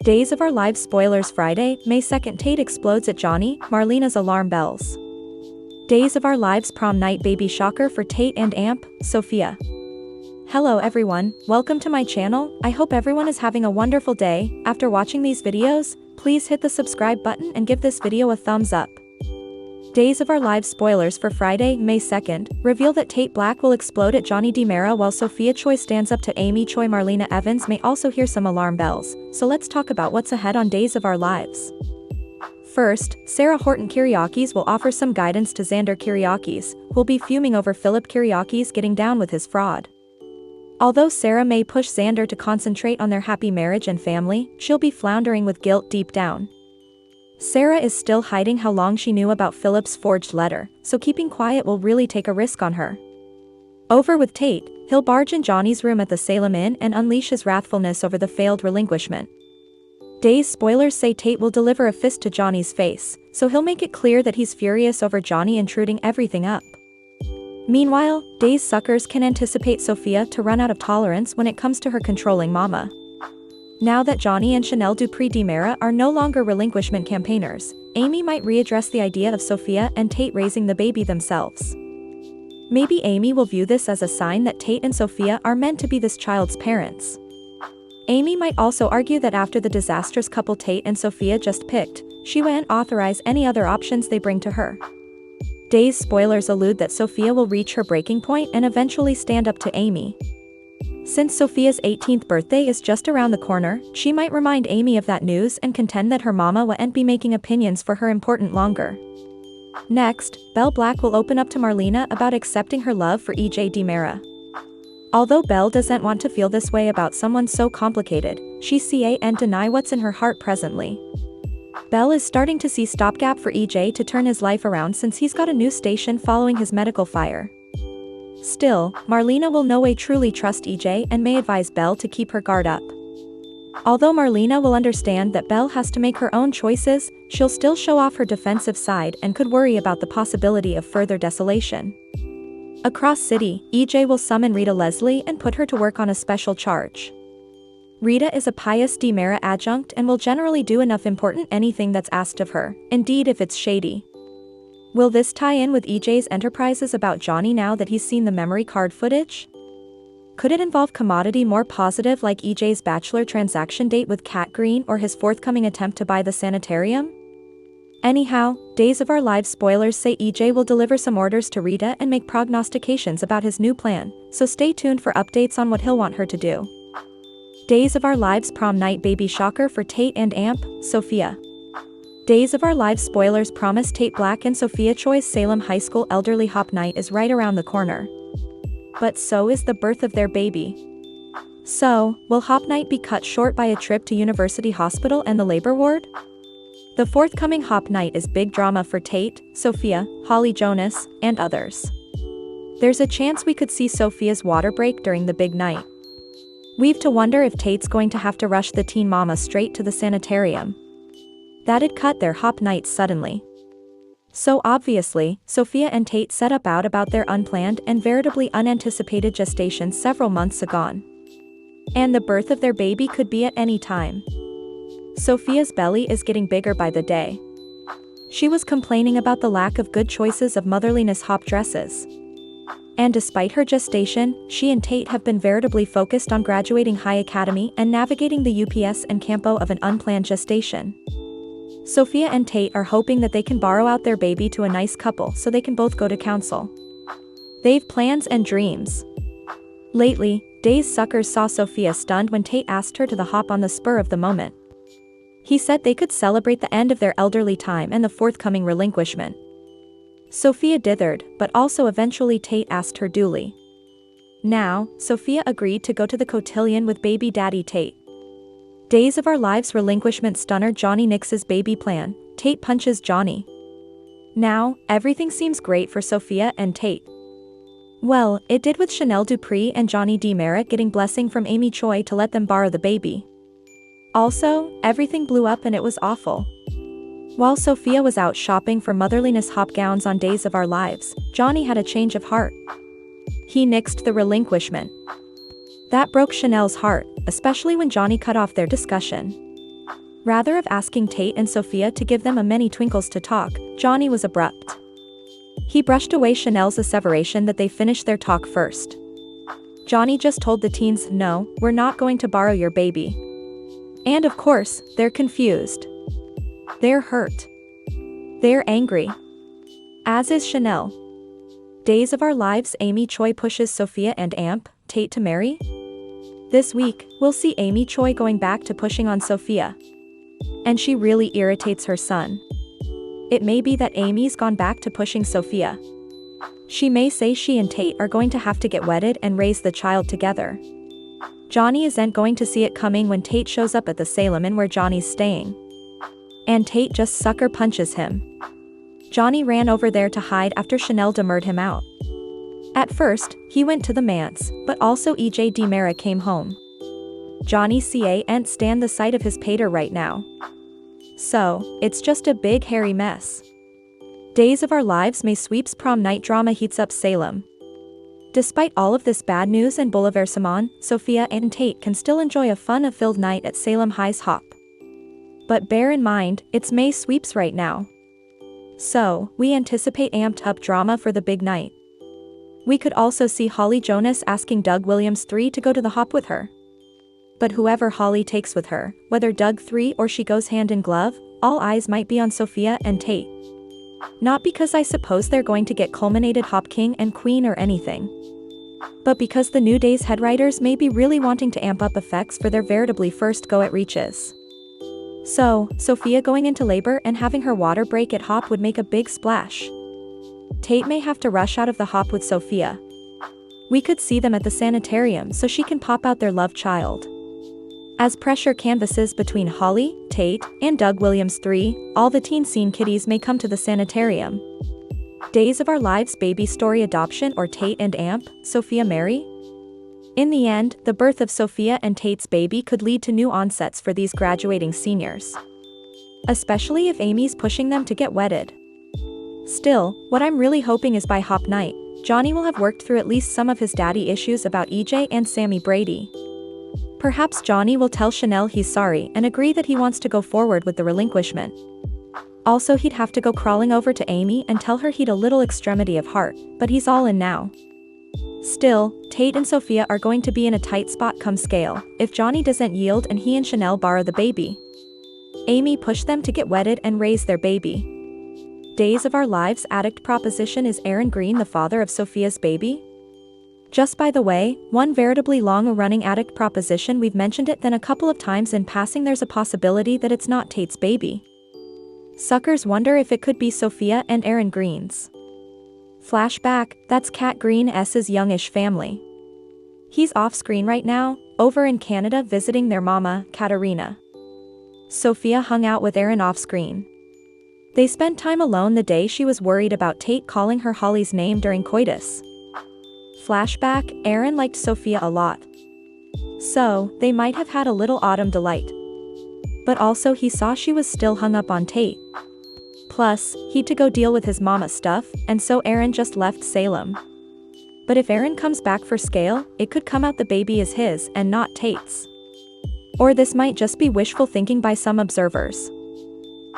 Days of Our Lives spoilers Friday, May 2nd. Tate explodes at Johnny, Marlena's alarm bells. Days of Our Lives prom night baby shocker for Tate and Amp, Sophia. Hello everyone, welcome to my channel. I hope everyone is having a wonderful day. After watching these videos, please hit the subscribe button and give this video a thumbs up. Days of Our Lives spoilers for Friday, May 2nd, reveal that Tate Black will explode at Johnny DiMera while Sophia Choi stands up to Amy Choi. Marlena Evans may also hear some alarm bells, so let's talk about what's ahead on Days of Our Lives. First, Sarah Horton Kiriakis will offer some guidance to Xander Kiriakis, who'll be fuming over Philip Kiriakis getting down with his fraud. Although Sarah may push Xander to concentrate on their happy marriage and family, she'll be floundering with guilt deep down. Sarah is still hiding how long she knew about Philip's forged letter, so keeping quiet will really take a risk on her. Over with Tate, he'll barge in Johnny's room at the Salem Inn and unleash his wrathfulness over the failed relinquishment. Days spoilers say Tate will deliver a fist to Johnny's face, so he'll make it clear that he's furious over Johnny intruding everything up. Meanwhile, Days suckers can anticipate Sophia to run out of tolerance when it comes to her controlling mama. Now that Johnny and Chanel Dupree DiMera are no longer relinquishment campaigners, Amy might readdress the idea of Sophia and Tate raising the baby themselves. Maybe Amy will view this as a sign that Tate and Sophia are meant to be this child's parents. Amy might also argue that after the disastrous couple Tate and Sophia just picked, she won't authorize any other options they bring to her. Days spoilers allude that Sophia will reach her breaking point and eventually stand up to Amy. Since Sophia's 18th birthday is just around the corner, she might remind Amy of that news and contend that her mama won't be making opinions for her important longer. Next, Belle Black will open up to Marlena about accepting her love for EJ DiMera. Although Belle doesn't want to feel this way about someone so complicated, she can't deny what's in her heart presently. Belle is starting to see stopgap for EJ to turn his life around since he's got a new station following his medical fire. Still, Marlena will no way truly trust EJ and may advise Belle to keep her guard up. Although Marlena will understand that Belle has to make her own choices, she'll still show off her defensive side and could worry about the possibility of further desolation. Across city, EJ will summon Rita Leslie and put her to work on a special charge. Rita is a pious DiMera adjunct and will generally do enough important anything that's asked of her, indeed if it's shady. Will this tie in with EJ's enterprises about Johnny now that he's seen the memory card footage? Could it involve commodity more positive like EJ's bachelor transaction date with Kat Green or his forthcoming attempt to buy the sanitarium? Anyhow, Days of Our Lives spoilers say EJ will deliver some orders to Rita and make prognostications about his new plan, so stay tuned for updates on what he'll want her to do. Days of Our Lives prom night baby shocker for Tate and Amp, Sophia. Days of Our Lives spoilers promise Tate Black and Sophia Choi's Salem High School elderly hop night is right around the corner. But so is the birth of their baby. So, will hop night be cut short by a trip to University Hospital and the labor ward? The forthcoming hop night is big drama for Tate, Sophia, Holly Jonas, and others. There's a chance we could see Sophia's water break during the big night. We've to wonder if Tate's going to have to rush the teen mama straight to the sanitarium. That'd cut their hop night suddenly. So obviously, Sophia and Tate set about their unplanned and veritably unanticipated gestation several months ago. And the birth of their baby could be at any time. Sophia's belly is getting bigger by the day. She was complaining about the lack of good choices of motherliness hop dresses. And despite her gestation, she and Tate have been veritably focused on graduating high academy and navigating the UPS and campo of an unplanned gestation. Sophia and Tate are hoping that they can borrow out their baby to a nice couple so they can both go to council. They've plans and dreams. Lately, Days suckers saw Sophia stunned when Tate asked her to the hop on the spur of the moment. He said they could celebrate the end of their elderly time and the forthcoming relinquishment. Sophia dithered, but also eventually Tate asked her duly. Now, Sophia agreed to go to the cotillion with baby daddy Tate. Days of Our Lives relinquishment stunner Johnny nixes baby plan, Tate punches Johnny. Now, everything seems great for Sophia and Tate. Well, it did with Chanel Dupree and Johnny DiMera getting blessing from Amy Choi to let them borrow the baby. Also, everything blew up and it was awful. While Sophia was out shopping for motherliness hop gowns on Days of Our Lives, Johnny had a change of heart. He nixed the relinquishment. That broke Chanel's heart, especially when Johnny cut off their discussion. Rather of asking Tate and Sophia to give them a many twinkles to talk, Johnny was abrupt. He brushed away Chanel's asseveration that they finished their talk first. Johnny just told the teens, "No, we're not going to borrow your baby." And of course, they're confused. They're hurt. They're angry. As is Chanel. Days of Our Lives. Amy Choi pushes Sophia and Tate to marry? This week, we'll see Amy Choi going back to pushing on Sophia. And she really irritates her son. It may be that Amy's gone back to pushing Sophia. She may say she and Tate are going to have to get wedded and raise the child together. Johnny isn't going to see it coming when Tate shows up at the Salem Inn where Johnny's staying. And Tate just sucker punches him. Johnny ran over there to hide after Chanel demurred him out. At first, he went to the manse, but also EJ DiMera came home. Johnny can't stand the sight of his pater right now. So, it's just a big hairy mess. Days of Our Lives. May sweeps. Prom night drama heats up Salem. Despite all of this bad news and bouleversement, Sophia and Tate can still enjoy a fun-filled night at Salem High's Hop. But bear in mind, it's May sweeps right now. So, we anticipate amped-up drama for the big night. We could also see Holly Jonas asking Doug Williams III to go to the hop with her. But whoever Holly takes with her, whether Doug III or she goes hand in glove, all eyes might be on Sophia and Tate. Not because I suppose they're going to get culminated hop king and queen or anything. But because the New Day's head writers may be really wanting to amp up effects for their veritably first go at reaches. So, Sophia going into labor and having her water break at hop would make a big splash. Tate may have to rush out of the hop with Sophia. We could see them at the sanitarium so she can pop out their love child. As pressure canvasses between Holly, Tate, and Doug Williams III, all the teen scene kiddies may come to the sanitarium. Days of Our Lives. Baby story adoption or Tate and Sophia marry? In the end, the birth of Sophia and Tate's baby could lead to new onsets for these graduating seniors. Especially if Amy's pushing them to get wedded. Still, what I'm really hoping is by hop night, Johnny will have worked through at least some of his daddy issues about EJ and Sammy Brady. Perhaps Johnny will tell Chanel he's sorry and agree that he wants to go forward with the relinquishment. Also, he'd have to go crawling over to Amy and tell her he'd a little extremity of heart, but he's all in now. Still, Tate and Sophia are going to be in a tight spot come scale, if Johnny doesn't yield and he and Chanel borrow the baby. Amy pushed them to get wedded and raise their baby. Days of Our Lives. Addict proposition. Is Aaron Green the father of Sophia's baby? Just by the way, one veritably long-running addict proposition, we've mentioned it then a couple of times in passing. There's a possibility that it's not Tate's baby. Suckers wonder if it could be Sophia and Aaron Green's. Flashback, that's Cat Green's youngish family. He's off-screen right now, over in Canada visiting their mama, Katarina. Sophia hung out with Aaron off-screen. They spent time alone the day she was worried about Tate calling her Holly's name during coitus. Flashback, Aaron liked Sophia a lot. So, they might have had a little autumn delight. But also he saw she was still hung up on Tate. Plus, he'd to go deal with his mama stuff, and so Aaron just left Salem. But if Aaron comes back for scale, it could come out the baby is his and not Tate's. Or this might just be wishful thinking by some observers.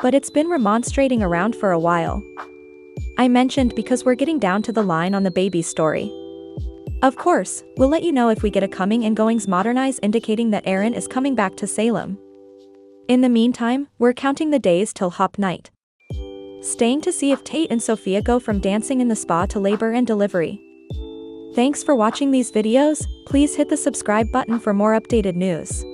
But it's been remonstrating around for a while. I mentioned because we're getting down to the line on the baby story. Of course, we'll let you know if we get a coming and goings modernize indicating that Aaron is coming back to Salem. In the meantime, we're counting the days till hop night. Staying to see if Tate and Sophia go from dancing in the spa to labor and delivery. Thanks for watching these videos. Please hit the subscribe button for more updated news.